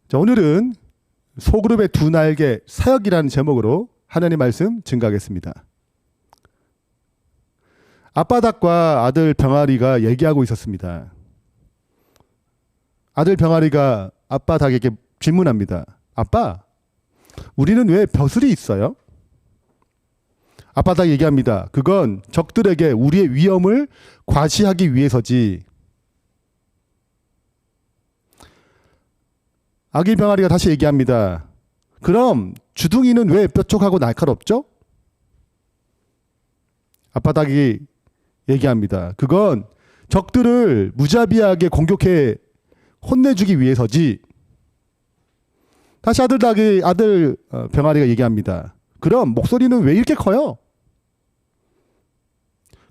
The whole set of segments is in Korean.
자, 오늘은 소그룹의 두 날개 사역이라는 제목으로 하나님 말씀 증가하겠습니다. 아빠 닭과 아들 병아리가 얘기하고 있었습니다. 아들 병아리가 아빠 닭에게 질문합니다. 아빠, 우리는 왜 벼슬이 있어요? 아빠 닭이 얘기합니다. 그건 적들에게 우리의 위험을 과시하기 위해서지. 아기 병아리가 다시 얘기합니다. 그럼 주둥이는 왜 뾰족하고 날카롭죠? 아빠 닭이 얘기합니다. 그건 적들을 무자비하게 공격해 혼내주기 위해서지. 다시 아들 병아리가 얘기합니다. 그럼 목소리는 왜 이렇게 커요?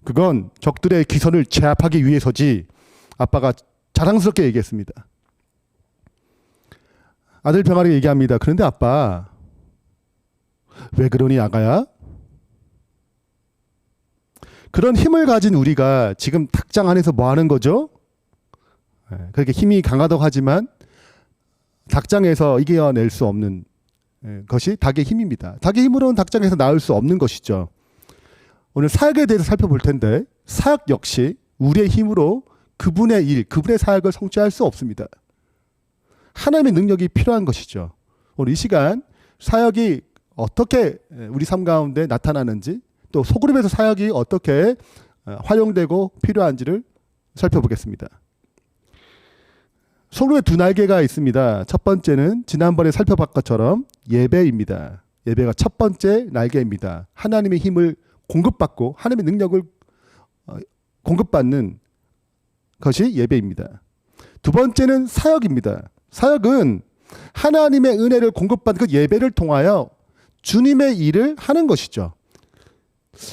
그건 적들의 기선을 제압하기 위해서지. 아빠가 자랑스럽게 얘기했습니다. 아들 병아리가 얘기합니다. 그런데 아빠, 왜 그러니 아가야? 그런 힘을 가진 우리가 지금 닭장 안에서 뭐 하는 거죠? 그렇게 힘이 강하다고 하지만 닭장에서 이겨낼 수 없는 것이 닭의 힘입니다. 닭의 힘으로는 닭장에서 나올 수 없는 것이죠. 오늘 사역에 대해서 살펴볼 텐데 사역 역시 우리의 힘으로 그분의 일, 그분의 사역을 성취할 수 없습니다. 하나님의 능력이 필요한 것이죠. 오늘 이 시간 사역이 어떻게 우리 삶 가운데 나타나는지, 또 소그룹에서 사역이 어떻게 활용되고 필요한지를 살펴보겠습니다. 소그룹에 두 날개가 있습니다. 첫 번째는 지난번에 살펴봤 것처럼 예배입니다. 예배가 첫 번째 날개입니다. 하나님의 힘을 공급받고 하나님의 능력을 공급받는 것이 예배입니다. 두 번째는 사역입니다. 사역은 하나님의 은혜를 공급받은 그 예배를 통하여 주님의 일을 하는 것이죠.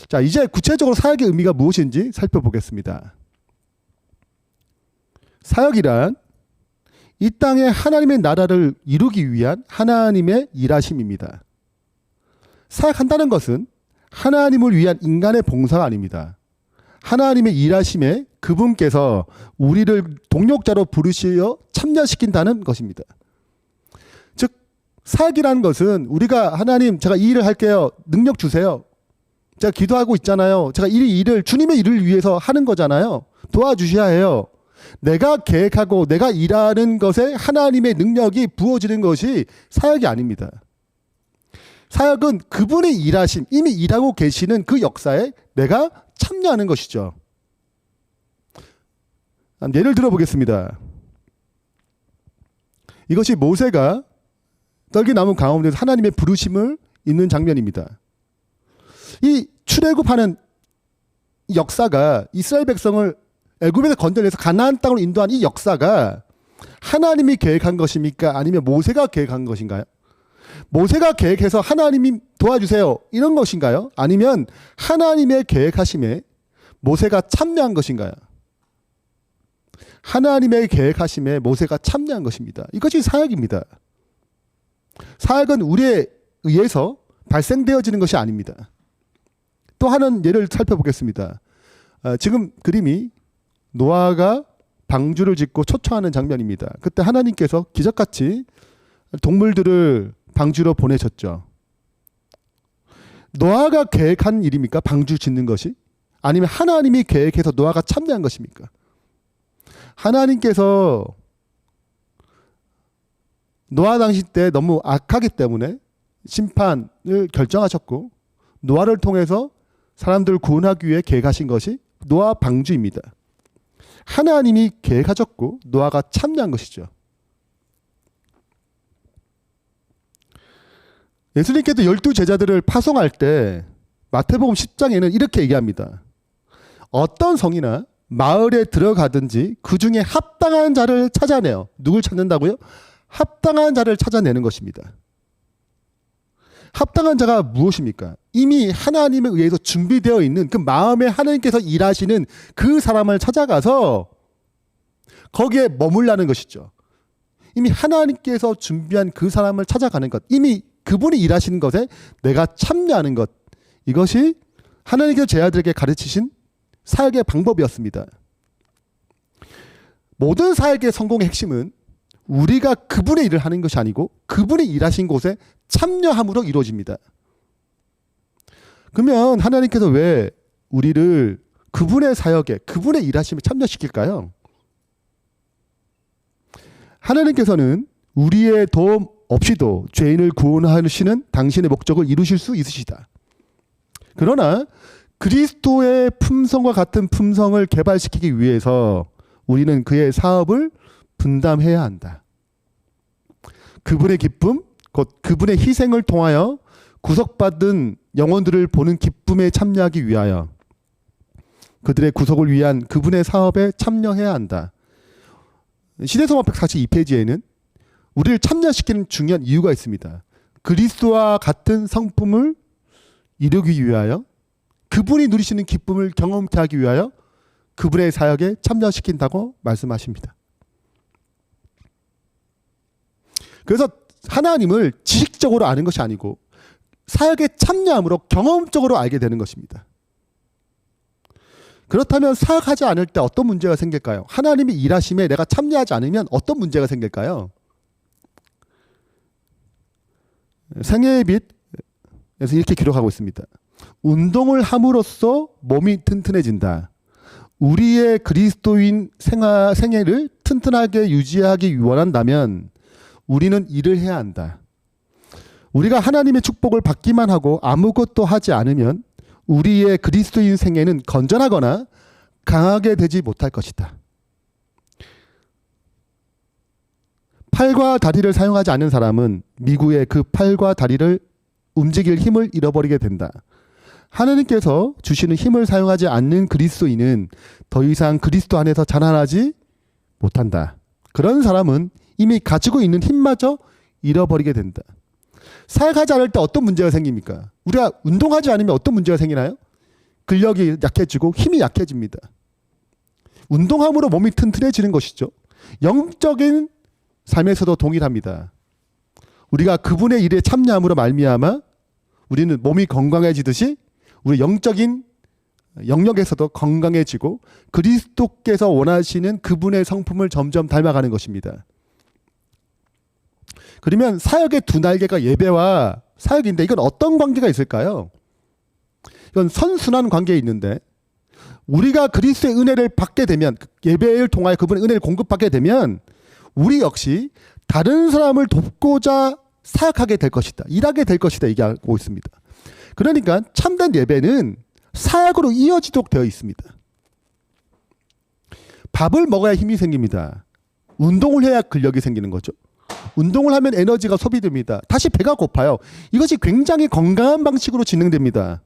자, 이제 구체적으로 사역의 의미가 무엇인지 살펴보겠습니다. 사역이란 이 땅에 하나님의 나라를 이루기 위한 하나님의 일하심입니다. 사역한다는 것은 하나님을 위한 인간의 봉사가 아닙니다. 하나님의 일하심에 그분께서 우리를 동력자로 부르시어 참여시킨다는 것입니다. 즉, 사역이라는 것은 우리가 하나님, 제가 이 일을 할게요. 능력 주세요. 제가 기도하고 있잖아요. 제가 이 일을 주님의 일을 위해서 하는 거잖아요. 도와주셔야 해요. 내가 계획하고 내가 일하는 것에 하나님의 능력이 부어지는 것이 사역이 아닙니다. 사역은 그분의 일하심, 이미 일하고 계시는 그 역사에 내가 참여하는 것이죠. 예를 들어보겠습니다. 이것이 모세가 떨기나무 가운데서 하나님의 부르심을 있는 장면입니다. 이 출애굽하는 역사가 이스라엘 백성을 애굽에서 건져내서 가나안 땅으로 인도한 이 역사가 하나님이 계획한 것입니까? 아니면 모세가 계획한 것인가요? 모세가 계획해서 하나님이 도와주세요 이런 것인가요? 아니면 하나님의 계획하심에 모세가 참여한 것인가요? 하나님의 계획하심에 모세가 참여한 것입니다. 이것이 사역입니다. 사역은 우리에 의해서 발생되어지는 것이 아닙니다. 또 하나는 예를 살펴보겠습니다. 지금 그림이 노아가 방주를 짓고 초청하는 장면입니다. 그때 하나님께서 기적같이 동물들을 방주로 보내셨죠. 노아가 계획한 일입니까? 방주 짓는 것이? 아니면 하나님이 계획해서 노아가 참여한 것입니까? 하나님께서 노아 당시 때 너무 악하기 때문에 심판을 결정하셨고 노아를 통해서 사람들을 구원하기 위해 계획하신 것이 노아 방주입니다. 하나님이 계획하셨고 노아가 참여한 것이죠. 예수님께서 12제자들을 파송할 때 마태복음 10장에는 이렇게 얘기합니다. 어떤 성이나 마을에 들어가든지 그 중에 합당한 자를 찾아내요. 누굴 찾는다고요? 합당한 자를 찾아내는 것입니다. 합당한 자가 무엇입니까? 이미 하나님에 의해서 준비되어 있는 그 마음에 하나님께서 일하시는 그 사람을 찾아가서 거기에 머물라는 것이죠. 이미 하나님께서 준비한 그 사람을 찾아가는 것, 이미 그분이 일하시는 것에 내가 참여하는 것, 이것이 하나님께서 제 아들에게 가르치신 사역의 방법이었습니다. 모든 사역의 성공의 핵심은 우리가 그분의 일을 하는 것이 아니고 그분이 일하신 곳에 참여함으로 이루어집니다. 그러면 하나님께서 왜 우리를 그분의 사역에, 그분의 일하심에 참여시킬까요? 하나님께서는 우리의 도움 없이도 죄인을 구원하시는 당신의 목적을 이루실 수 있으시다. 그러나 그리스도의 품성과 같은 품성을 개발시키기 위해서 우리는 그의 사업을 분담해야 한다. 그분의 기쁨, 곧 그분의 희생을 통하여 구속받은 영혼들을 보는 기쁨에 참여하기 위하여 그들의 구속을 위한 그분의 사업에 참여해야 한다. 시대성경 142페이지에는 우리를 참여시키는 중요한 이유가 있습니다. 그리스도와 같은 성품을 이루기 위하여, 그분이 누리시는 기쁨을 경험케 하기 위하여 그분의 사역에 참여시킨다고 말씀하십니다. 그래서 하나님을 지식적으로 아는 것이 아니고 사역에 참여함으로 경험적으로 알게 되는 것입니다. 그렇다면 사역하지 않을 때 어떤 문제가 생길까요? 하나님이 일하심에 내가 참여하지 않으면 어떤 문제가 생길까요? 생애의 빛에서 이렇게 기록하고 있습니다. 운동을 함으로써 몸이 튼튼해진다. 우리의 그리스도인 생애를 튼튼하게 유지하기 원한다면 우리는 일을 해야 한다. 우리가 하나님의 축복을 받기만 하고 아무것도 하지 않으면 우리의 그리스도인 생애는 건전하거나 강하게 되지 못할 것이다. 팔과 다리를 사용하지 않는 사람은 미국의 그 팔과 다리를 움직일 힘을 잃어버리게 된다. 하나님께서 주시는 힘을 사용하지 않는 그리스도인은 더 이상 그리스도 안에서 자라나지 못한다. 그런 사람은 이미 가지고 있는 힘마저 잃어버리게 된다. 사역하지 않을 때 어떤 문제가 생깁니까? 우리가 운동하지 않으면 어떤 문제가 생기나요? 근력이 약해지고 힘이 약해집니다. 운동함으로 몸이 튼튼해지는 것이죠. 영적인 삶에서도 동일합니다. 우리가 그분의 일에 참여함으로 말미암아 우리는 몸이 건강해지듯이 우리 영적인 영역에서도 건강해지고 그리스도께서 원하시는 그분의 성품을 점점 닮아가는 것입니다. 그러면 사역의 두 날개가 예배와 사역인데 이건 어떤 관계가 있을까요? 이건 선순환 관계에 있는데 우리가 그리스도의 은혜를 받게 되면 예배를 통하여 그분의 은혜를 공급받게 되면 우리 역시 다른 사람을 돕고자 사역하게 될 것이다. 일하게 될 것이다. 얘기하고 있습니다. 그러니까 참된 예배는 사역으로 이어지도록 되어 있습니다. 밥을 먹어야 힘이 생깁니다. 운동을 해야 근력이 생기는 거죠. 운동을 하면 에너지가 소비됩니다. 다시 배가 고파요. 이것이 굉장히 건강한 방식으로 진행됩니다.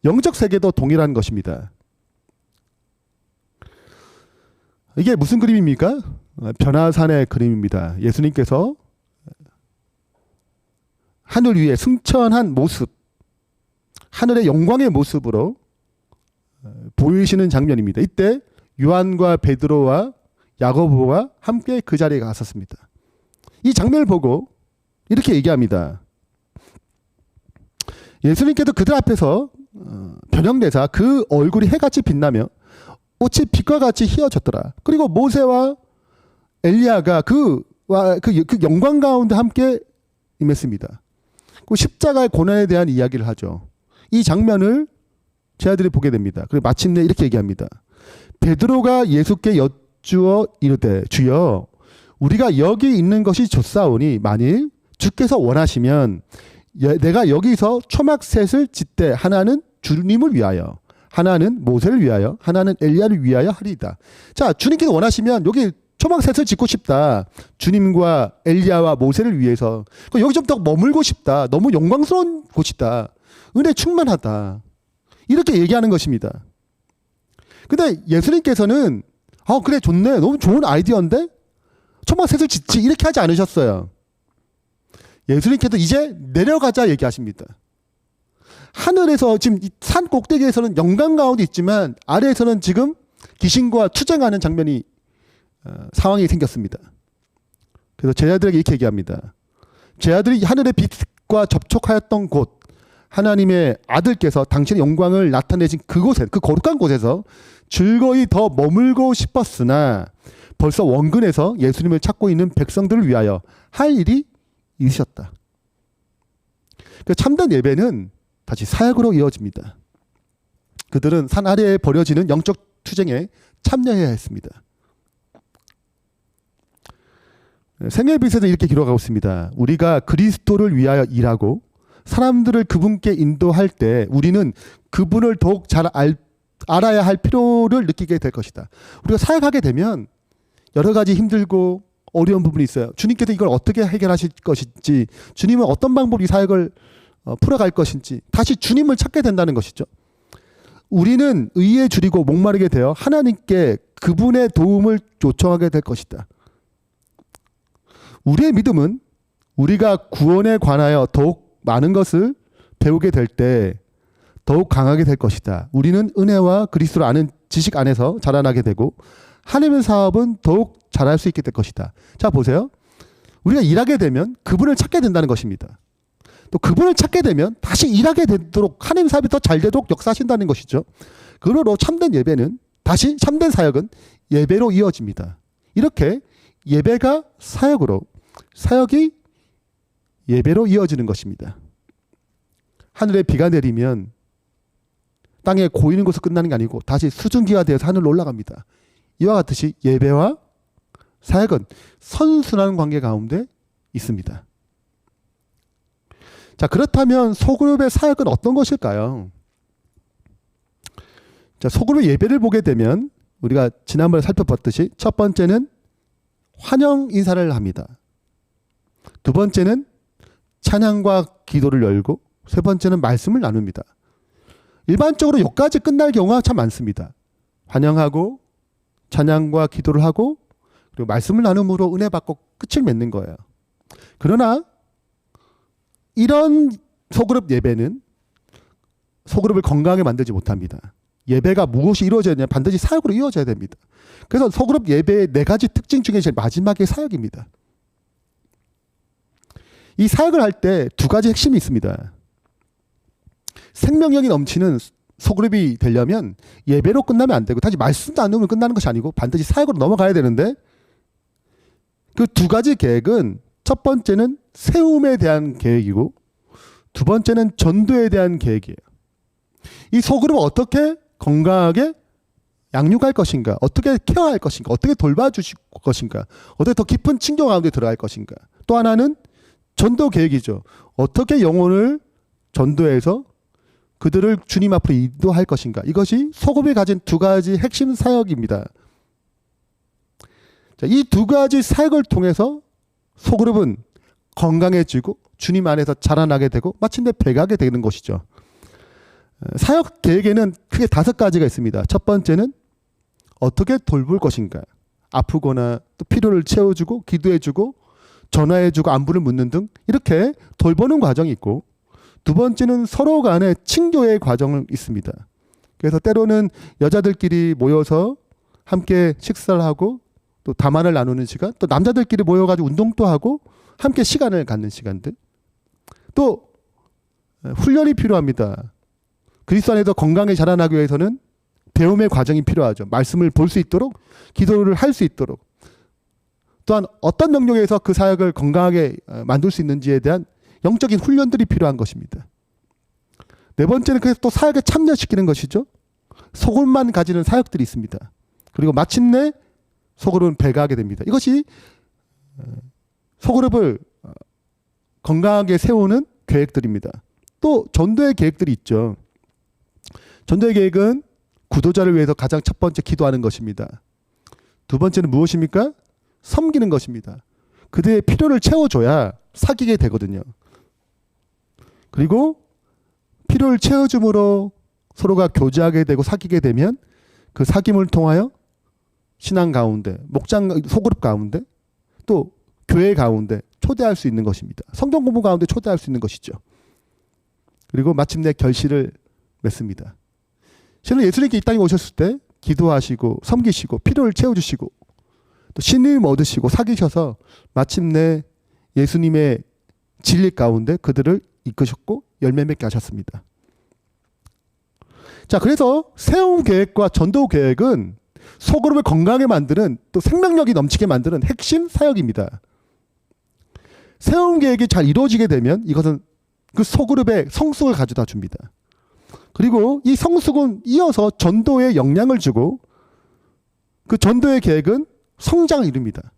영적 세계도 동일한 것입니다. 이게 무슨 그림입니까? 변화산의 그림입니다. 예수님께서 하늘 위에 승천한 모습, 하늘의 영광의 모습으로 보이시는 장면입니다. 이때 요한과 베드로와 야고보가 함께 그 자리에 갔었습니다. 이 장면을 보고 이렇게 얘기합니다. 예수님께서 그들 앞에서 변형되사 그 얼굴이 해같이 빛나며 옷이 빛과 같이 휘어졌더라. 그리고 모세와 엘리야가 그 영광 가운데 함께 임했습니다. 그 십자가의 고난에 대한 이야기를 하죠. 이 장면을 제 아들이 보게 됩니다. 그리고 마침내 이렇게 얘기합니다. 베드로가 예수께 여쭈어 이르되 주여 우리가 여기 있는 것이 좋사오니 만일 주께서 원하시면 내가 여기서 초막셋을 짓되 하나는 주님을 위하여 하나는 모세를 위하여 하나는 엘리야를 위하여 하리이다. 자, 주님께서 원하시면 여기 초막셋을 짓고 싶다. 주님과 엘리야와 모세를 위해서 여기 좀 더 머물고 싶다. 너무 영광스러운 곳이다. 은혜 충만하다. 이렇게 얘기하는 것입니다. 근데 예수님께서는 그래 좋네. 너무 좋은 아이디어인데 초막셋을 짓지 이렇게 하지 않으셨어요. 예수님께서 이제 내려가자 얘기하십니다. 하늘에서 지금 산 꼭대기에서는 영광 가운데 있지만 아래에서는 지금 귀신과 투쟁하는 장면이 상황이 생겼습니다. 그래서 제자들에게 이렇게 얘기합니다. 제자들이 하늘의 빛과 접촉하였던 곳 하나님의 아들께서 당신의 영광을 나타내신 그곳에 그 거룩한 곳에서 즐거이 더 머물고 싶었으나 벌써 원근에서 예수님을 찾고 있는 백성들을 위하여 할 일이 있으셨다. 그 참된 예배는 다시 사역으로 이어집니다. 그들은 산 아래에 벌여지는 영적 투쟁에 참여해야 했습니다. 생애빛에도 이렇게 기록하고 있습니다. 우리가 그리스도를 위하여 일하고 사람들을 그분께 인도할 때 우리는 그분을 더욱 잘 알아야 할 필요를 느끼게 될 것이다. 우리가 사역하게 되면 여러 가지 힘들고 어려운 부분이 있어요. 주님께서 이걸 어떻게 해결하실 것인지, 주님은 어떤 방법으로 이 사역을 풀어갈 것인지 다시 주님을 찾게 된다는 것이죠. 우리는 의에 줄이고 목마르게 되어 하나님께 그분의 도움을 요청하게 될 것이다. 우리의 믿음은 우리가 구원에 관하여 더욱 많은 것을 배우게 될 때 더욱 강하게 될 것이다. 우리는 은혜와 그리스도를 아는 지식 안에서 자라나게 되고 하나님의 사업은 더욱 잘할 수 있게 될 것이다. 자, 보세요. 우리가 일하게 되면 그분을 찾게 된다는 것입니다. 또 그분을 찾게 되면 다시 일하게 되도록 하나님 사업이 더 잘 되도록 역사하신다는 것이죠. 그러므로 참된 예배는 다시 참된 사역은 예배로 이어집니다. 이렇게 예배가 사역으로, 사역이 예배로 이어지는 것입니다. 하늘에 비가 내리면 땅에 고이는 것으로 끝나는 게 아니고 다시 수증기가 되어서 하늘로 올라갑니다. 이와 같듯이 예배와 사역은 선순환 관계 가운데 있습니다. 자, 그렇다면 소그룹의 사역은 어떤 것일까요? 자, 소그룹의 예배를 보게 되면 우리가 지난번에 살펴봤듯이 첫 번째는 환영 인사를 합니다. 두 번째는 찬양과 기도를 열고 세 번째는 말씀을 나눕니다. 일반적으로 여기까지 끝날 경우가 참 많습니다. 환영하고 찬양과 기도를 하고 그리고 말씀을 나눔으로 은혜 받고 끝을 맺는 거예요. 그러나 이런 소그룹 예배는 소그룹을 건강하게 만들지 못합니다. 예배가 무엇이 이루어져야 되냐? 반드시 사역으로 이루어져야 됩니다. 그래서 소그룹 예배의 네 가지 특징 중에 제일 마지막에 사역입니다. 이 사역을 할 때 두 가지 핵심이 있습니다. 생명력이 넘치는 소그룹이 되려면 예배로 끝나면 안 되고 다시 말씀 나누면 끝나는 것이 아니고 반드시 사역으로 넘어가야 되는데 그 두 가지 계획은 첫 번째는 세움에 대한 계획이고 두 번째는 전도에 대한 계획이에요. 이 소그룹을 어떻게 건강하게 양육할 것인가, 어떻게 케어할 것인가, 어떻게 돌봐주실 것인가, 어떻게 더 깊은 친교 가운데 들어갈 것인가. 또 하나는 전도 계획이죠. 어떻게 영혼을 전도해서 그들을 주님 앞으로 인도할 것인가. 이것이 소그룹이 가진 두 가지 핵심 사역입니다. 이 두 가지 사역을 통해서 소그룹은 건강해지고 주님 안에서 자라나게 되고 마침내 배가게 되는 것이죠. 사역 계획에는 크게 5가지가 있습니다. 첫 번째는 어떻게 돌볼 것인가. 아프거나 또 필요를 채워주고 기도해주고 전화해주고 안부를 묻는 등 이렇게 돌보는 과정이 있고 두 번째는 서로 간의 친교의 과정이 있습니다. 그래서 때로는 여자들끼리 모여서 함께 식사를 하고 또 담화를 나누는 시간, 또 남자들끼리 모여가지고 운동도 하고 함께 시간을 갖는 시간들, 또 훈련이 필요합니다. 그리스도 안에서 건강히 자라나기 위해서는 배움의 과정이 필요하죠. 말씀을 볼 수 있도록, 기도를 할 수 있도록, 또한 어떤 영역에서 그 사역을 건강하게 만들 수 있는지에 대한 영적인 훈련들이 필요한 것입니다. 네 번째는 그래서 또 사역에 참여시키는 것이죠. 소그룹만 가지는 사역들이 있습니다. 그리고 마침내 소그룹은 배가하게 됩니다. 이것이 소그룹을 건강하게 세우는 계획들입니다. 또 전도의 계획들이 있죠. 전도의 계획은 구도자를 위해서 가장 첫 번째 기도하는 것입니다. 두 번째는 무엇입니까? 섬기는 것입니다. 그들의 필요를 채워줘야 사귀게 되거든요. 그리고 필요를 채워줌으로 서로가 교제하게 되고 사귀게 되면 그 사귐을 통하여 신앙 가운데, 목장 소그룹 가운데, 또 교회 가운데 초대할 수 있는 것입니다. 성경 공부 가운데 초대할 수 있는 것이죠. 그리고 마침내 결실을 맺습니다. 실은 예수님께 이 땅에 오셨을 때 기도하시고 섬기시고 필요를 채워주시고 또 신임 얻으시고 사귀셔서 마침내 예수님의 진리 가운데 그들을 이끄셨고 열매 맺게 하셨습니다. 자, 그래서 세움 계획과 전도 계획은 소그룹을 건강하게 만드는 또 생명력이 넘치게 만드는 핵심 사역입니다. 세움 계획이 잘 이루어지게 되면 이것은 그 소그룹에 성숙을 가져다 줍니다. 그리고 이 성숙은 이어서 전도에 영향을 주고 그 전도의 계획은 성장을 이룹니다.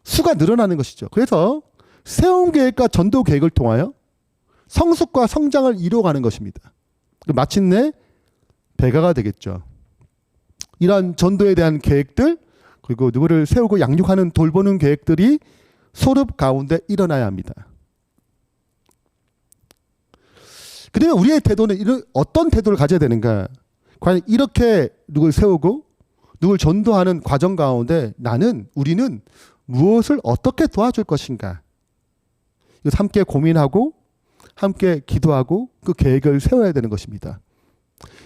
수가 늘어나는 것이죠. 그래서 세움 계획과 전도 계획을 통하여 성숙과 성장을 이루어가는 것입니다. 마침내 배가가 되겠죠. 이러한 전도에 대한 계획들 그리고 누구를 세우고 양육하는 돌보는 계획들이 소룹 가운데 일어나야 합니다. 그러면 우리의 태도는 어떤 태도를 가져야 되는가? 과연 이렇게 누굴 세우고 누굴 전도하는 과정 가운데 우리는 무엇을 어떻게 도와줄 것인가? 이것을 함께 고민하고 함께 기도하고 그 계획을 세워야 되는 것입니다.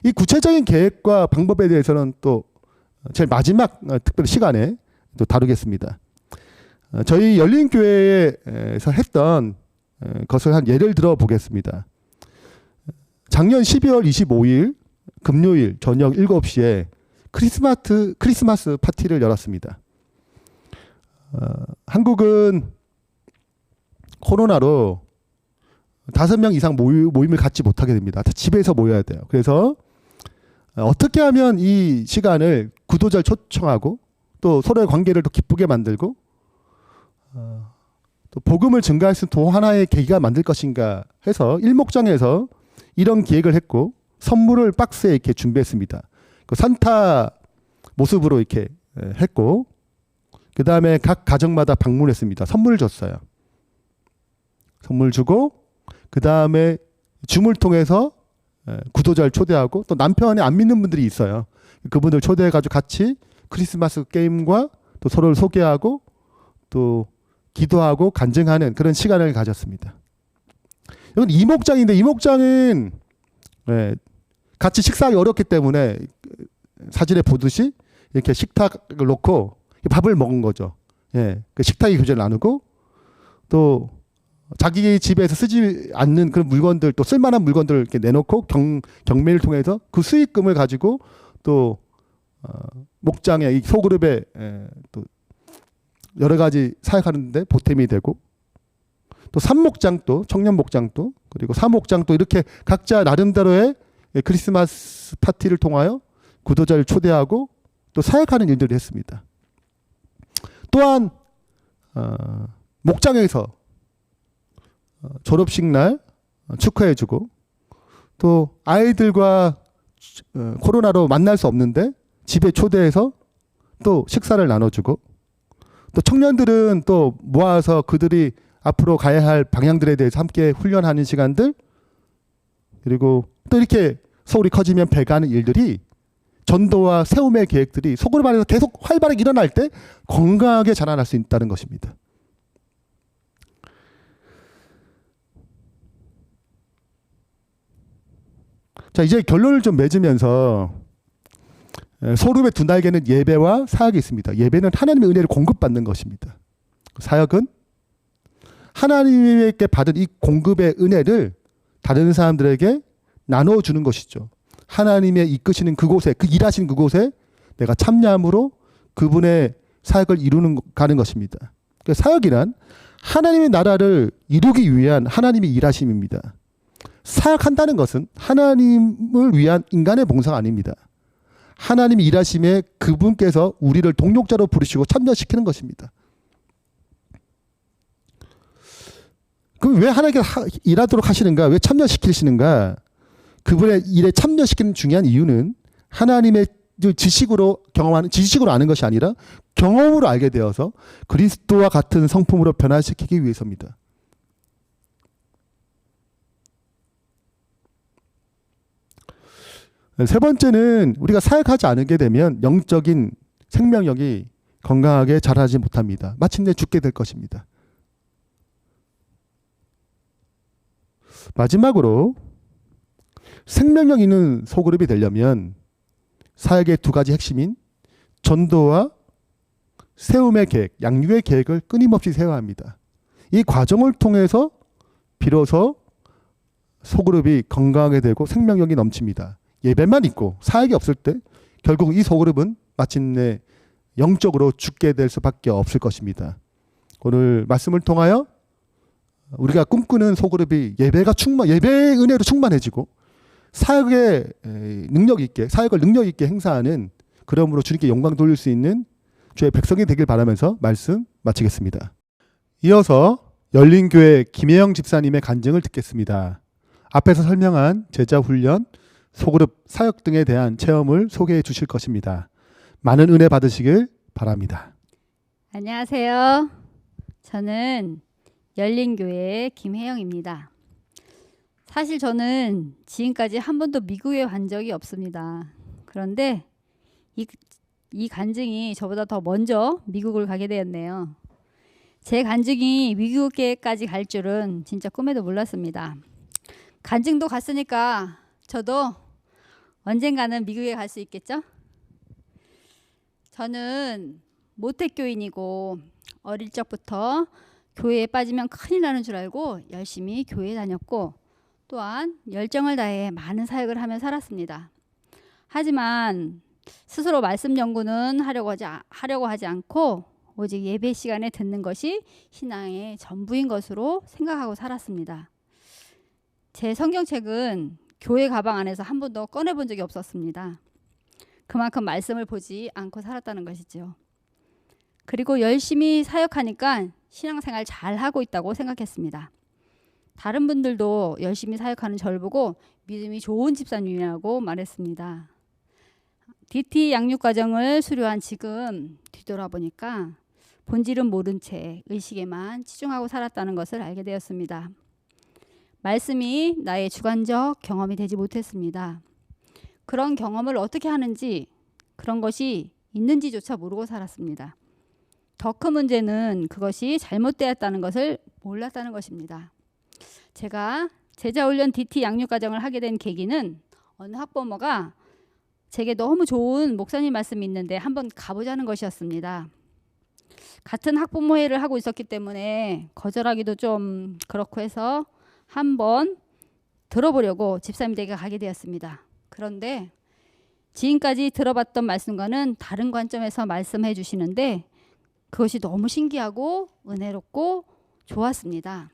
이 구체적인 계획과 방법에 대해서는 또 제일 마지막 특별 시간에 또 다루겠습니다. 저희 열린교회에서 했던 것을 한 예를 들어 보겠습니다. 작년 12월 25일 금요일 저녁 7시에 크리스마스 파티를 열었습니다. 한국은 코로나로 5명 이상 모임을 갖지 못하게 됩니다. 집에서 모여야 돼요. 그래서 어떻게 하면 이 시간을 구도자를 초청하고 또 서로의 관계를 더 기쁘게 만들고 또 복음을 증가할 수 있는 또 하나의 계기가 만들 것인가 해서 일목장에서 이런 기획을 했고 선물을 박스에 이렇게 준비했습니다. 그 산타 모습으로 이렇게 했고 그 다음에 각 가정마다 방문했습니다. 선물을 줬어요. 선물 주고 그 다음에 줌을 통해서 구도자를 초대하고 또 남편이 안 믿는 분들이 있어요. 그분들 초대해가지고 같이 크리스마스 게임과 또 서로를 소개하고 또 기도하고 간증하는 그런 시간을 가졌습니다. 이건 이목장인데 이목장은 같이 식사하기 어렵기 때문에 사진에 보듯이 이렇게 식탁을 놓고 밥을 먹은 거죠. 그 식탁의 교제를 나누고 또 자기 집에서 쓰지 않는 그런 물건들 또 쓸만한 물건들을 이렇게 내놓고 경매를 통해서 그 수익금을 가지고 또 목장에 이 소그룹에 또 여러 가지 사역하는데 보탬이 되고 또 산목장도 청년 목장도 그리고 사목장도 이렇게 각자 나름대로의 크리스마스 파티를 통하여 구도자를 초대하고 또 사역하는 일들을 했습니다. 또한 목장에서 졸업식 날 축하해주고 또 아이들과 코로나로 만날 수 없는데 집에 초대해서 또 식사를 나눠주고 또 청년들은 또 모아서 그들이 앞으로 가야 할 방향들에 대해서 함께 훈련하는 시간들 그리고 또 이렇게 서울이 커지면 배가는 일들이 전도와 세움의 계획들이 소그룹 안에서 계속 활발하게 일어날 때 건강하게 자라날 수 있다는 것입니다. 자, 이제 결론을 좀 맺으면서 소그룹의 두 날개는 예배와 사역이 있습니다. 예배는 하나님의 은혜를 공급받는 것입니다. 사역은 하나님께 받은 이 공급의 은혜를 다른 사람들에게 나눠주는 것이죠. 하나님의 이끄시는 그곳에 그 일하시는 그곳에 내가 참여함으로 그분의 사역을 가는 것입니다. 사역이란 하나님의 나라를 이루기 위한 하나님의 일하심입니다. 사역한다는 것은 하나님을 위한 인간의 봉사가 아닙니다. 하나님이 일하심에 그분께서 우리를 동력자로 부르시고 참여시키는 것입니다. 그럼 왜 하나님께서 일하도록 하시는가? 왜 참여시키시는가? 그분의 일에 참여시키는 중요한 이유는 하나님의 지식으로 아는 것이 아니라 경험으로 알게 되어서 그리스도와 같은 성품으로 변화시키기 위해서입니다. 세 번째는 우리가 사역하지 않게 되면 영적인 생명력이 건강하게 자라지 못합니다. 마침내 죽게 될 것입니다. 마지막으로 생명력 있는 소그룹이 되려면 사역의 두 가지 핵심인 전도와 세움의 계획, 양육의 계획을 끊임없이 세워야 합니다. 이 과정을 통해서 비로소 소그룹이 건강하게 되고 생명력이 넘칩니다. 예배만 있고 사역이 없을 때 결국 이 소그룹은 마침내 영적으로 죽게 될 수밖에 없을 것입니다. 오늘 말씀을 통하여 우리가 꿈꾸는 소그룹이 예배의 은혜로 충만해지고 사역의 능력 있게, 사역을 능력 있게 행사하는, 그러므로 주님께 영광 돌릴 수 있는 주의 백성이 되길 바라면서 말씀 마치겠습니다. 이어서 열린교회 김혜영 집사님의 간증을 듣겠습니다. 앞에서 설명한 제자훈련, 소그룹 사역 등에 대한 체험을 소개해 주실 것입니다. 많은 은혜 받으시길 바랍니다. 안녕하세요. 저는 열린교회의 김혜영입니다. 사실 저는 지금까지 한 번도 미국에 간 적이 없습니다. 그런데 이 간증이 저보다 더 먼저 미국을 가게 되었네요. 제 간증이 미국에까지 갈 줄은 진짜 꿈에도 몰랐습니다. 간증도 갔으니까 저도 언젠가는 미국에 갈 수 있겠죠? 저는 모태교인이고 어릴 적부터 교회에 빠지면 큰일 나는 줄 알고 열심히 교회 다녔고, 또한 열정을 다해 많은 사역을 하며 살았습니다. 하지만 스스로 말씀 연구는 하려고 하지 않고 오직 예배 시간에 듣는 것이 신앙의 전부인 것으로 생각하고 살았습니다. 제 성경책은 교회 가방 안에서 한 번도 꺼내본 적이 없었습니다. 그만큼 말씀을 보지 않고 살았다는 것이죠. 그리고 열심히 사역하니까 신앙생활 잘하고 있다고 생각했습니다. 다른 분들도 열심히 사역하는 저를 보고 믿음이 좋은 집사님이라고 말했습니다. DT 양육과정을 수료한 지금 뒤돌아보니까 본질은 모른 채 의식에만 치중하고 살았다는 것을 알게 되었습니다. 말씀이 나의 주관적 경험이 되지 못했습니다. 그런 경험을 어떻게 하는지, 그런 것이 있는지조차 모르고 살았습니다. 더 큰 문제는 그것이 잘못되었다는 것을 몰랐다는 것입니다. 제가 제자훈련 DT 양육과정을 하게 된 계기는 어느 학부모가 제게 너무 좋은 목사님 말씀이 있는데 한번 가보자는 것이었습니다. 같은 학부모회를 하고 있었기 때문에 거절하기도 좀 그렇고 해서 한번 들어보려고 집사님 댁에 가게 되었습니다. 그런데 지금까지 들어봤던 말씀과는 다른 관점에서 말씀해 주시는데 그것이 너무 신기하고 은혜롭고 좋았습니다.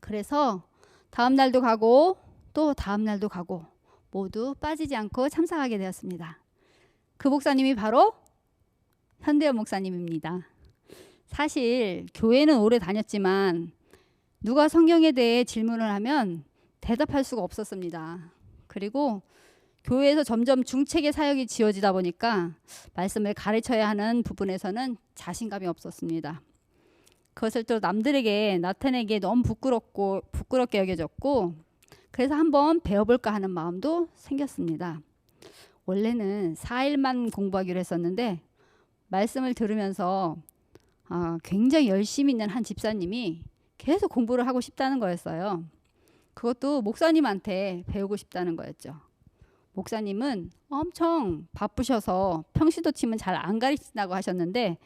그래서 다음 날도 가고 또 다음 날도 가고 모두 빠지지 않고 참석하게 되었습니다. 그 목사님이 바로 현대현 목사님입니다. 사실 교회는 오래 다녔지만 누가 성경에 대해 질문을 하면 대답할 수가 없었습니다. 그리고 교회에서 점점 중책의 사역이 지어지다 보니까 말씀을 가르쳐야 하는 부분에서는 자신감이 없었습니다. 그것을 또 남들에게 나타내기에 너무 부끄럽게 여겨졌고, 그래서 한번 배워볼까 하는 마음도 생겼습니다. 원래는 4일만 공부하기로 했었는데 말씀을 들으면서 굉장히 열심히 있는 한 집사님이 계속 공부를 하고 싶다는 거였어요. 그것도 목사님한테 배우고 싶다는 거였죠. 목사님은 엄청 바쁘셔서 평시도 치면 잘 안 가르친다고 하셨는데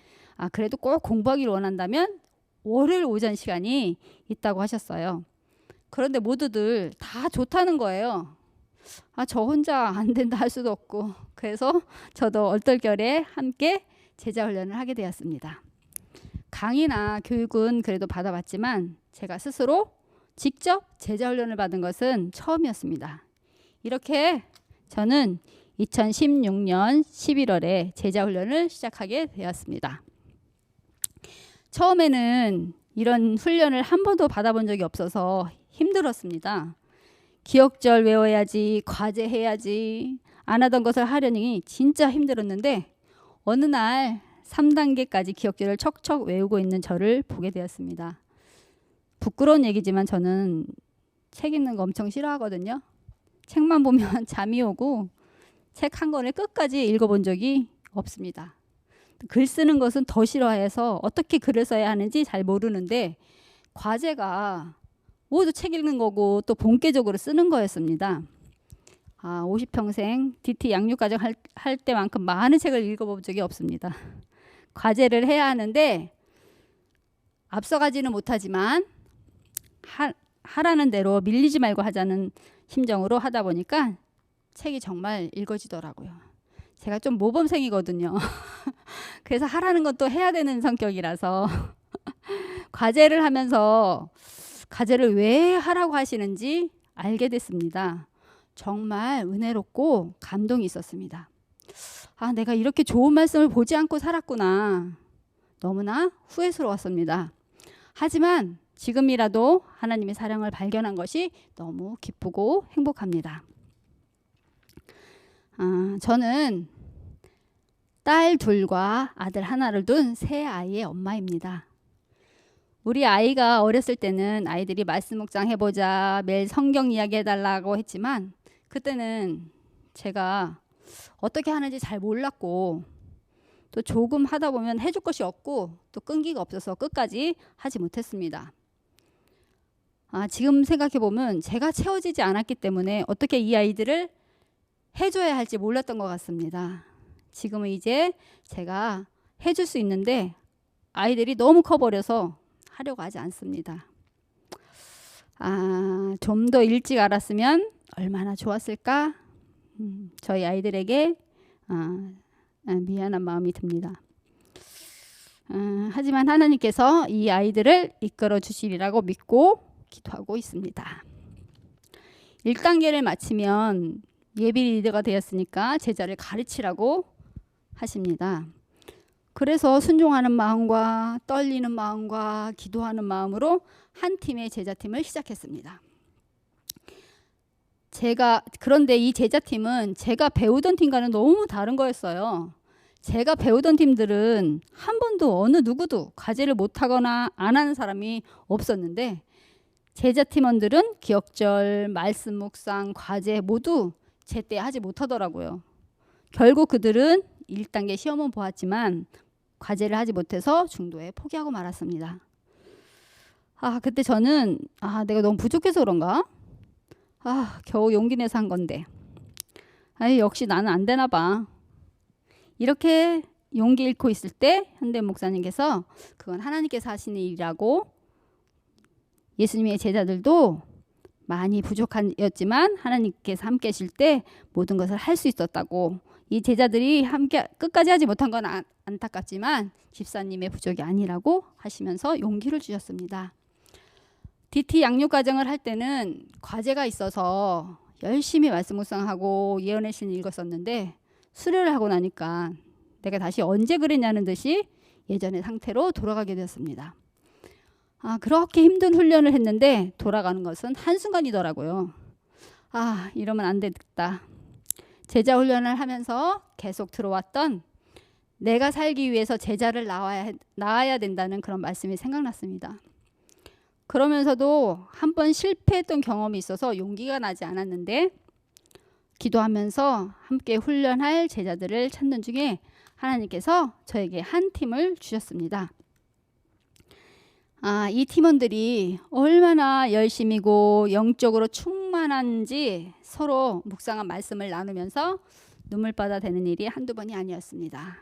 그래도 꼭 공부하기를 원한다면 월요일 오전 시간이 있다고 하셨어요. 그런데 모두들 다 좋다는 거예요. 저 혼자 안 된다 할 수도 없고, 그래서 저도 얼떨결에 함께 제자훈련을 하게 되었습니다. 강의나 교육은 그래도 받아봤지만 제가 스스로 직접 제자훈련을 받은 것은 처음이었습니다. 이렇게 저는 2016년 11월에 제자훈련을 시작하게 되었습니다. 처음에는 이런 훈련을 한 번도 받아본 적이 없어서 힘들었습니다. 기억절 외워야지, 과제 해야지, 안 하던 것을 하려니 진짜 힘들었는데 어느 날 3단계까지 기억절을 척척 외우고 있는 저를 보게 되었습니다. 부끄러운 얘기지만 저는 책 읽는 거 엄청 싫어하거든요. 책만 보면 잠이 오고 책 한 권을 끝까지 읽어본 적이 없습니다. 글 쓰는 것은 더 싫어해서 어떻게 글을 써야 하는지 잘 모르는데 과제가 모두 책 읽는 거고 또 본격적으로 쓰는 거였습니다. 50평생 DT 양육과정 할 때만큼 많은 책을 읽어본 적이 없습니다. 과제를 해야 하는데 앞서가지는 못하지만 하라는 대로 밀리지 말고 하자는 심정으로 하다 보니까 책이 정말 읽어지더라고요. 제가 좀 모범생이거든요. 그래서 하라는 것도 해야 되는 성격이라서 과제를 하면서 과제를 왜 하라고 하시는지 알게 됐습니다. 정말 은혜롭고 감동이 있었습니다. 아, 내가 이렇게 좋은 말씀을 보지 않고 살았구나. 너무나 후회스러웠습니다. 하지만 지금이라도 하나님의 사랑을 발견한 것이 너무 기쁘고 행복합니다. 저는 딸 둘과 아들 하나를 둔 세 아이의 엄마입니다. 우리 아이가 어렸을 때는 아이들이 말씀 묵상 해보자, 매일 성경 이야기 해달라고 했지만 그때는 제가 어떻게 하는지 잘 몰랐고 또 조금 하다 보면 해줄 것이 없고 또 끈기가 없어서 끝까지 하지 못했습니다. 지금 생각해보면 제가 채워지지 않았기 때문에 어떻게 이 아이들을 해줘야 할지 몰랐던 것 같습니다. 지금은 이제 제가 해줄 수 있는데 아이들이 너무 커버려서 하려고 하지 않습니다. 좀 더 일찍 알았으면 얼마나 좋았을까? 저희 아이들에게 미안한 마음이 듭니다. 하지만 하나님께서 이 아이들을 이끌어 주시리라고 믿고 기도하고 있습니다. 1단계를 마치면 예비 리더가 되었으니까 제자를 가르치라고 하십니다. 그래서 순종하는 마음과 떨리는 마음과 기도하는 마음으로 한 팀의 제자팀을 시작했습니다. 그런데 이 제자팀은 제가 배우던 팀과는 너무 다른 거였어요. 제가 배우던 팀들은 한 번도 어느 누구도 과제를 못하거나 안 하는 사람이 없었는데 제자팀원들은 기억절, 말씀 묵상, 과제 모두 제때 하지 못하더라고요. 결국 그들은 1단계 시험은 보았지만 과제를 하지 못해서 중도에 포기하고 말았습니다. 그때 저는 내가 너무 부족해서 그런가? 겨우 용기 내서 한 건데. 역시 나는 안 되나 봐. 이렇게 용기 잃고 있을 때 현대 목사님께서 그건 하나님께서 하시는 일이라고 예수님의 제자들도 많이 부족하였지만 하나님께서 함께 하실 때 모든 것을 할 수 있었다고 이 제자들이 함께 끝까지 하지 못한 건 안타깝지만 집사님의 부족이 아니라고 하시면서 용기를 주셨습니다. DT 양육 과정을 할 때는 과제가 있어서 열심히 말씀 묵상하고 예언의 신 읽었었는데 수료를 하고 나니까 내가 다시 언제 그랬냐는 듯이 예전의 상태로 돌아가게 되었습니다. 그렇게 힘든 훈련을 했는데 돌아가는 것은 한순간이더라고요. 이러면 안 되겠다. 제자 훈련을 하면서 계속 들어왔던 내가 살기 위해서 제자를 낳아야 된다는 그런 말씀이 생각났습니다. 그러면서도 한 번 실패했던 경험이 있어서 용기가 나지 않았는데 기도하면서 함께 훈련할 제자들을 찾는 중에 하나님께서 저에게 한 팀을 주셨습니다. 이 팀원들이 얼마나 열심이고 영적으로 충만한지 서로 묵상한 말씀을 나누면서 눈물바다 되는 일이 한두 번이 아니었습니다.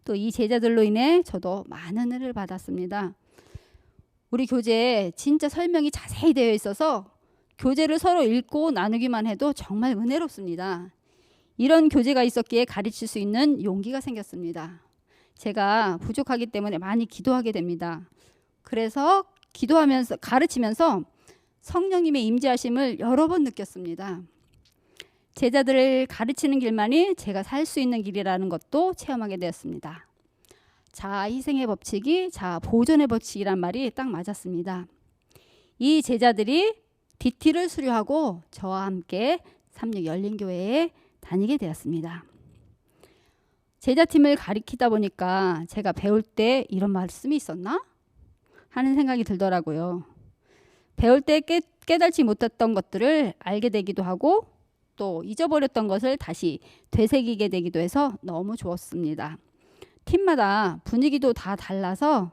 또 이 제자들로 인해 저도 많은 은혜를 받았습니다. 우리 교재에 진짜 설명이 자세히 되어 있어서 교재를 서로 읽고 나누기만 해도 정말 은혜롭습니다. 이런 교재가 있었기에 가르칠 수 있는 용기가 생겼습니다. 제가 부족하기 때문에 많이 기도하게 됩니다. 그래서 기도하면서 가르치면서 성령님의 임재하심을 여러 번 느꼈습니다. 제자들을 가르치는 길만이 제가 살 수 있는 길이라는 것도 체험하게 되었습니다. 자아 희생의 법칙이 자아 보존의 법칙이란 말이 딱 맞았습니다. 이 제자들이 DT를 수료하고 저와 함께 삼육 열린교회에 다니게 되었습니다. 제자팀을 가리키다 보니까 제가 배울 때 이런 말씀이 있었나? 하는 생각이 들더라고요. 배울 때 깨달지 못했던 것들을 알게 되기도 하고 또 잊어버렸던 것을 다시 되새기게 되기도 해서 너무 좋았습니다. 팀마다 분위기도 다 달라서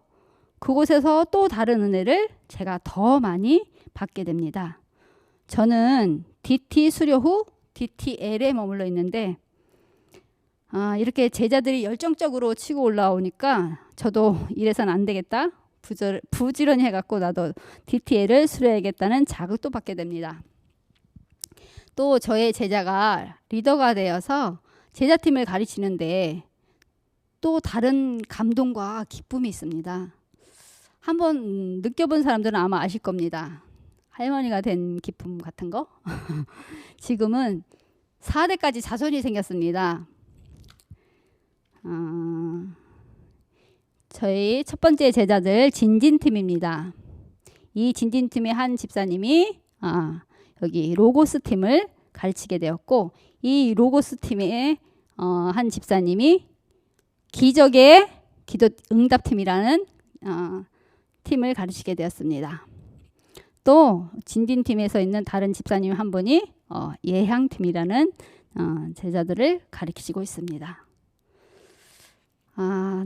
그곳에서 또 다른 은혜를 제가 더 많이 받게 됩니다. 저는 DT 수료 후 DTL에 머물러 있는데 이렇게 제자들이 열정적으로 치고 올라오니까 저도 이래선 안 되겠다. 부지런히 해갖고 나도 DTL을 수료해야겠다는 자극도 받게 됩니다. 또 저의 제자가 리더가 되어서 제자팀을 가르치는데 또 다른 감동과 기쁨이 있습니다. 한번 느껴본 사람들은 아마 아실 겁니다. 할머니가 된 기쁨 같은 거. 지금은 4대까지 자손이 생겼습니다. 저희 첫 번째 제자들 진진팀입니다. 이 진진팀의 한 집사님이 여기 로고스 팀을 가르치게 되었고, 이 로고스 팀의 한 집사님이 기적의 기도 응답팀이라는 팀을 가르치게 되었습니다. 또 진진팀에서 있는 다른 집사님 한 분이 예향팀이라는 제자들을 가르치고 있습니다.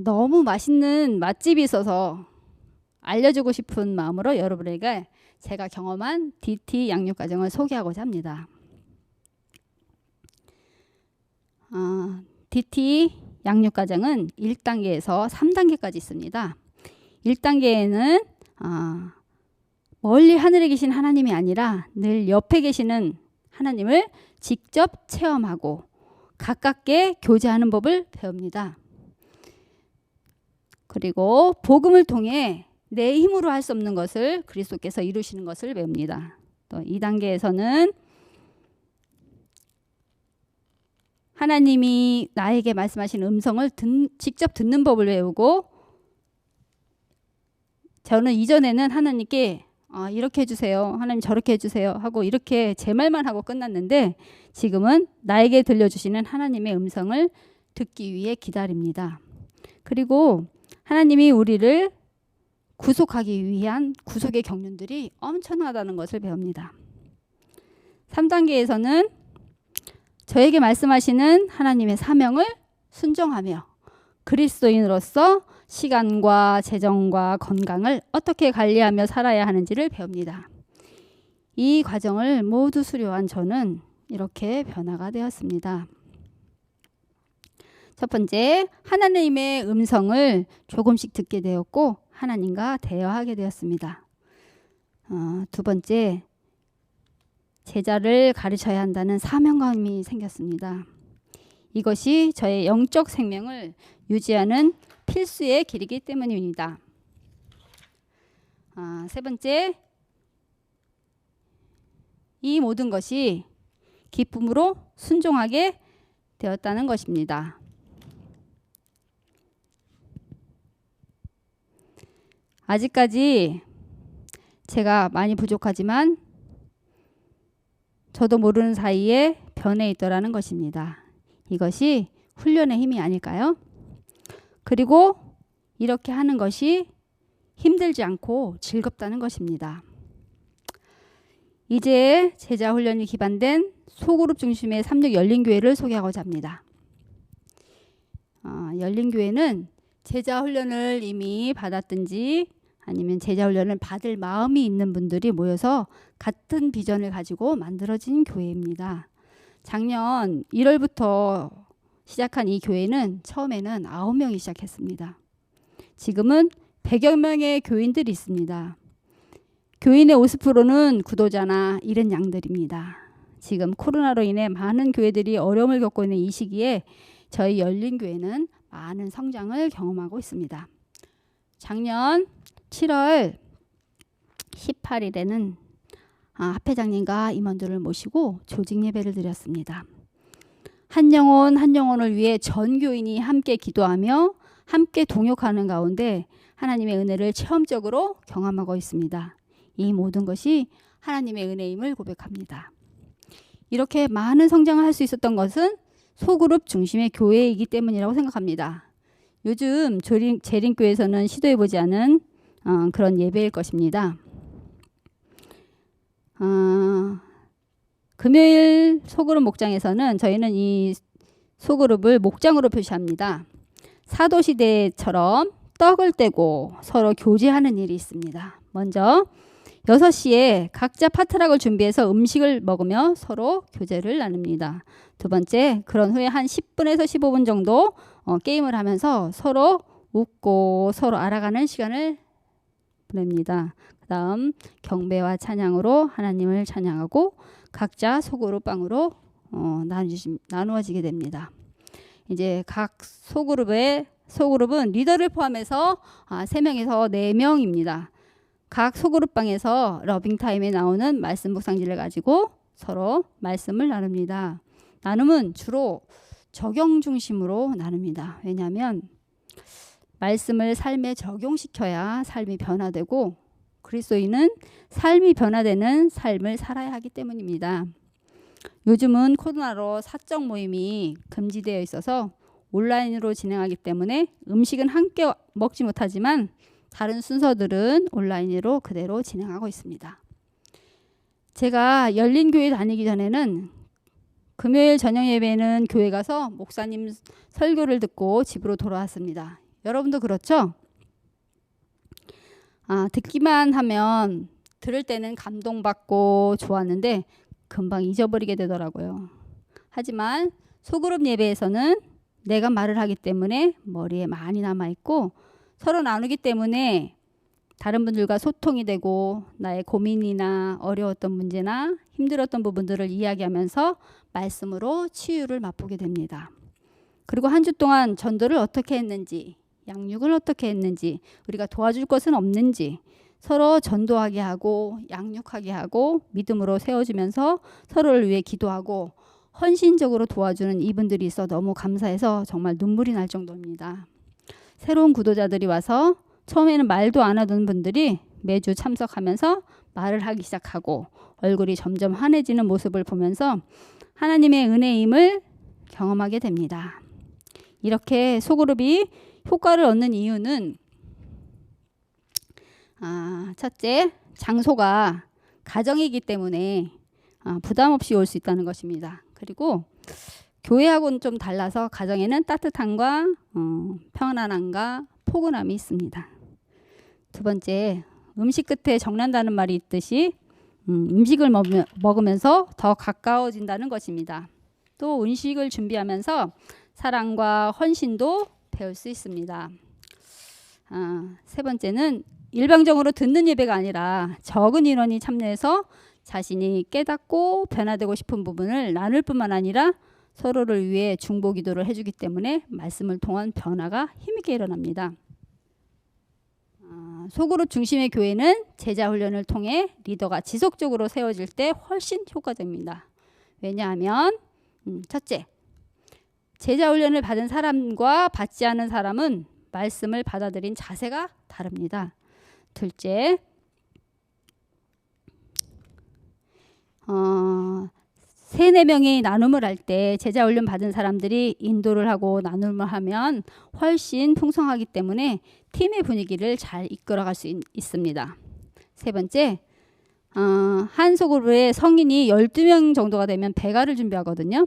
너무 맛있는 맛집이 있어서 알려주고 싶은 마음으로 여러분에게 제가 경험한 DT 양육과정을 소개하고자 합니다. DT 양육과정은 1단계에서 3단계까지 있습니다. 1단계에는 멀리 하늘에 계신 하나님이 아니라 늘 옆에 계시는 하나님을 직접 체험하고 가깝게 교제하는 법을 배웁니다. 그리고 복음을 통해 내 힘으로 할 수 없는 것을 그리스도께서 이루시는 것을 배웁니다. 또 2단계에서는 하나님이 나에게 말씀하신 음성을 직접 듣는 법을 배우고, 저는 이전에는 하나님께 이렇게 해주세요, 하나님 저렇게 해주세요 하고 이렇게 제 말만 하고 끝났는데, 지금은 나에게 들려주시는 하나님의 음성을 듣기 위해 기다립니다. 그리고 하나님이 우리를 구속하기 위한 구속의 경륜들이 엄청나다는 것을 배웁니다. 3단계에서는 저에게 말씀하시는 하나님의 사명을 순종하며 그리스도인으로서 시간과 재정과 건강을 어떻게 관리하며 살아야 하는지를 배웁니다. 이 과정을 모두 수료한 저는 이렇게 변화가 되었습니다. 첫 번째, 하나님의 음성을 조금씩 듣게 되었고 하나님과 대화하게 되었습니다. 두 번째, 제자를 가르쳐야 한다는 사명감이 생겼습니다. 이것이 저의 영적 생명을 유지하는 필수의 길이기 때문입니다. 세 번째, 이 모든 것이 기쁨으로 순종하게 되었다는 것입니다. 아직까지 제가 많이 부족하지만 저도 모르는 사이에 변해 있더라는 것입니다. 이것이 훈련의 힘이 아닐까요? 그리고 이렇게 하는 것이 힘들지 않고 즐겁다는 것입니다. 이제 제자 훈련이 기반된 소그룹 중심의 36 열린교회를 소개하고자 합니다. 열린교회는 제자 훈련을 이미 받았든지 아니면 제자 훈련을 받을 마음이 있는 분들이 모여서 같은 비전을 가지고 만들어진 교회입니다. 작년 1월부터 시작한 이 교회는 처음에는 9명이 시작했습니다. 지금은 100여 명의 교인들이 있습니다. 교인의 50%는 구도자나 잃은 양들입니다. 지금 코로나로 인해 많은 교회들이 어려움을 겪고 있는 이 시기에 저희 열린교회는 많은 성장을 경험하고 있습니다. 작년 7월 18일에는 합회장님과 임원들을 모시고 조직 예배를 드렸습니다. 한 영혼 한 영혼을 위해 전 교인이 함께 기도하며 함께 동역하는 가운데 하나님의 은혜를 체험적으로 경험하고 있습니다. 이 모든 것이 하나님의 은혜임을 고백합니다. 이렇게 많은 성장을 할 수 있었던 것은 소그룹 중심의 교회이기 때문이라고 생각합니다. 요즘 재림교회에서는 시도해보지 않은 그런 예배일 것입니다. 금요일 소그룹 목장에서는 저희는 이 소그룹을 목장으로 표시합니다. 사도시대처럼 떡을 떼고 서로 교제하는 일이 있습니다. 먼저 6시에 각자 파트락을 준비해서 음식을 먹으며 서로 교제를 나눕니다. 두 번째, 그런 후에 한 10분에서 15분 정도 게임을 하면서 서로 웃고 서로 알아가는 시간을 보냅니다. 그 다음 경배와 찬양으로 하나님을 찬양하고 각자 소그룹 방으로 나누어지게 됩니다. 이제 각 소그룹은 리더를 포함해서 3명에서 4명입니다. 각 소그룹방에서 러빙타임에 나오는 말씀 묵상지를 가지고 서로 말씀을 나눕니다. 나눔은 주로 적용 중심으로 나눕니다. 왜냐하면 말씀을 삶에 적용시켜야 삶이 변화되고 그리스도인은 삶이 변화되는 삶을 살아야 하기 때문입니다. 요즘은 코로나로 사적 모임이 금지되어 있어서 온라인으로 진행하기 때문에 음식은 함께 먹지 못하지만 다른 순서들은 온라인으로 그대로 진행하고 있습니다. 제가 열린교회 다니기 전에는 금요일 저녁 예배는 교회 가서 목사님 설교를 듣고 집으로 돌아왔습니다. 여러분도 그렇죠? 듣기만 하면 들을 때는 감동받고 좋았는데 금방 잊어버리게 되더라고요. 하지만 소그룹 예배에서는 내가 말을 하기 때문에 머리에 많이 남아있고 서로 나누기 때문에 다른 분들과 소통이 되고 나의 고민이나 어려웠던 문제나 힘들었던 부분들을 이야기하면서 말씀으로 치유를 맛보게 됩니다. 그리고 한 주 동안 전도를 어떻게 했는지, 양육을 어떻게 했는지, 우리가 도와줄 것은 없는지 서로 전도하게 하고 양육하게 하고 믿음으로 세워주면서 서로를 위해 기도하고 헌신적으로 도와주는 이분들이 있어 너무 감사해서 정말 눈물이 날 정도입니다. 새로운 구도자들이 와서 처음에는 말도 안 하던 분들이 매주 참석하면서 말을 하기 시작하고 얼굴이 점점 환해지는 모습을 보면서 하나님의 은혜임을 경험하게 됩니다. 이렇게 소그룹이 효과를 얻는 이유는 첫째, 장소가 가정이기 때문에 부담 없이 올 수 있다는 것입니다. 그리고 교회하고는 좀 달라서 가정에는 따뜻함과 평안함과 포근함이 있습니다. 두 번째, 음식 끝에 정난다는 말이 있듯이 음식을 먹으면서 더 가까워진다는 것입니다. 또 음식을 준비하면서 사랑과 헌신도 배울 수 있습니다. 세 번째는 일방적으로 듣는 예배가 아니라 적은 인원이 참여해서 자신이 깨닫고 변화되고 싶은 부분을 나눌 뿐만 아니라 서로를 위해 중보 기도를 해주기 때문에 말씀을 통한 변화가 힘있게 일어납니다. 소그룹 중심의 교회는 제자 훈련을 통해 리더가 지속적으로 세워질 때 훨씬 효과적입니다. 왜냐하면 첫째, 제자 훈련을 받은 사람과 받지 않은 사람은 말씀을 받아들인 자세가 다릅니다. 둘째, 세네 명이 나눔을 할 때 제자 훈련 받은 사람들이 인도를 하고 나눔을 하면 훨씬 풍성하기 때문에 팀의 분위기를 잘 이끌어갈 수 있습니다. 세 번째, 한 소그룹에 성인이 12명 정도가 되면 배가를 준비하거든요.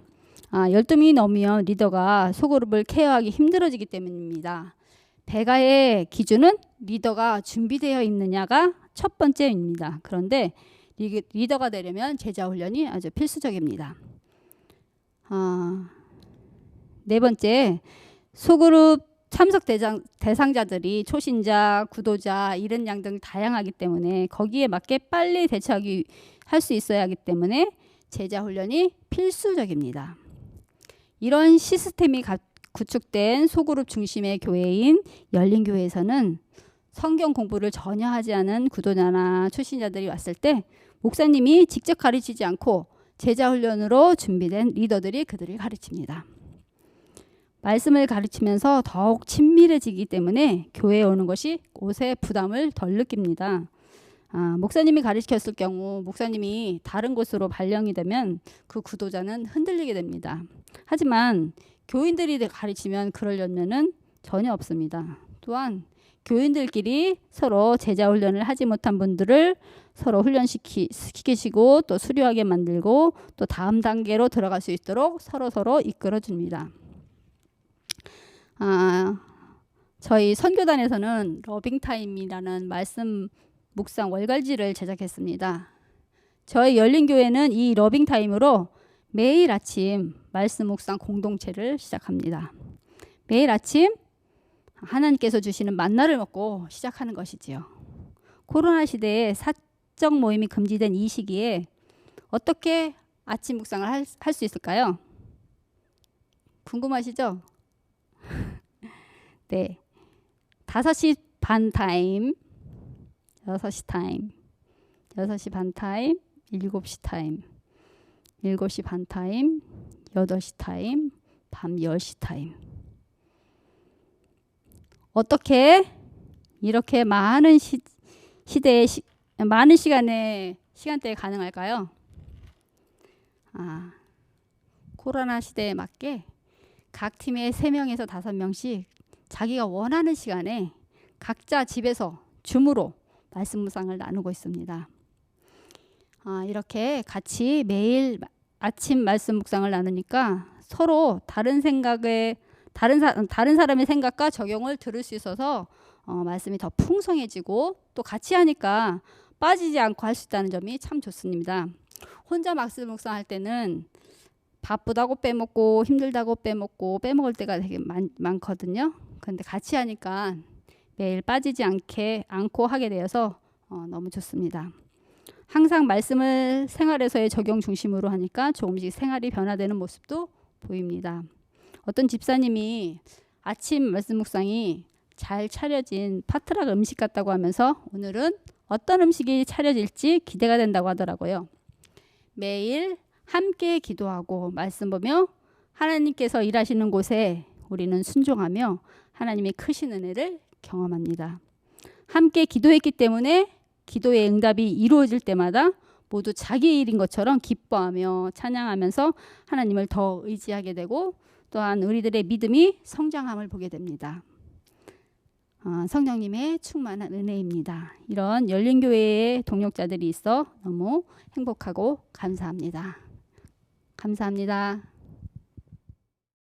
12명이 넘으면 리더가 소그룹을 케어하기 힘들어지기 때문입니다. 배가의 기준은 리더가 준비되어 있느냐가 첫 번째입니다. 그런데 리더가 되려면 제자 훈련이 아주 필수적입니다. 네 번째, 소그룹 참석 대상자들이 초신자, 구도자, 이른 양 등 다양하기 때문에 거기에 맞게 빨리 할 수 있어야 하기 때문에 제자 훈련이 필수적입니다. 이런 시스템이 구축된 소그룹 중심의 교회인 열린교회에서는 성경 공부를 전혀 하지 않은 구도자나 초신자들이 왔을 때 목사님이 직접 가르치지 않고 제자 훈련으로 준비된 리더들이 그들을 가르칩니다. 말씀을 가르치면서 더욱 친밀해지기 때문에 교회에 오는 것이 옷의 부담을 덜 느낍니다. 목사님이 가르쳤을 경우 목사님이 다른 곳으로 발령이 되면 그 구도자는 흔들리게 됩니다. 하지만 교인들이 가르치면 그럴 연면은 전혀 없습니다. 또한 교인들끼리 서로 제자 훈련을 하지 못한 분들을 서로 훈련시키시고 또 수료하게 만들고 또 다음 단계로 들어갈 수 있도록 서로 이끌어 줍니다. 저희 선교단에서는 러빙타임이라는 말씀 묵상 월갈지를 제작했습니다. 저희 열린교회는 이 러빙타임으로 매일 아침 말씀 묵상 공동체를 시작합니다. 매일 아침 하나님께서 주시는 만나를 먹고 시작하는 것이지요. 코로나 시대에 사적 모임이 금지된 이 시기에 어떻게 아침 묵상을 할 수 있을까요? 궁금하시죠? 네. 5시 반 타임, 6시 타임, 6시 반 타임, 7시 타임, 7시 반 타임, 8시 타임, 밤 10시 타임. 어떻게 이렇게 많은 많은 시간대에 가능할까요? 코로나 시대에 맞게 각 팀에 3명에서 5명씩 자기가 원하는 시간에 각자 집에서 줌으로 말씀 묵상을 나누고 있습니다. 이렇게 같이 매일 아침 말씀 묵상을 나누니까 서로 다른 사람의 생각과 적용을 들을 수 있어서 말씀이 더 풍성해지고 또 같이 하니까 빠지지 않고 할 수 있다는 점이 참 좋습니다. 혼자 말씀 묵상할 때는 바쁘다고 빼먹고 힘들다고 빼먹을 때가 되게 많거든요. 그런데 같이 하니까 매일 빠지지 않고 하게 되어서 너무 좋습니다. 항상 말씀을 생활에서의 적용 중심으로 하니까 조금씩 생활이 변화되는 모습도 보입니다. 어떤 집사님이 아침 말씀 묵상이 잘 차려진 파트락 음식 같다고 하면서 오늘은 어떤 음식이 차려질지 기대가 된다고 하더라고요. 매일 함께 기도하고 말씀 보며 하나님께서 일하시는 곳에 우리는 순종하며 하나님의 크신 은혜를 경험합니다. 함께 기도했기 때문에 기도의 응답이 이루어질 때마다 모두 자기 일인 것처럼 기뻐하며 찬양하면서 하나님을 더 의지하게 되고 또한 우리들의 믿음이 성장함을 보게 됩니다. 성령님의 충만한 은혜입니다. 이런 열린교회의 동역자들이 있어 너무 행복하고 감사합니다. 감사합니다.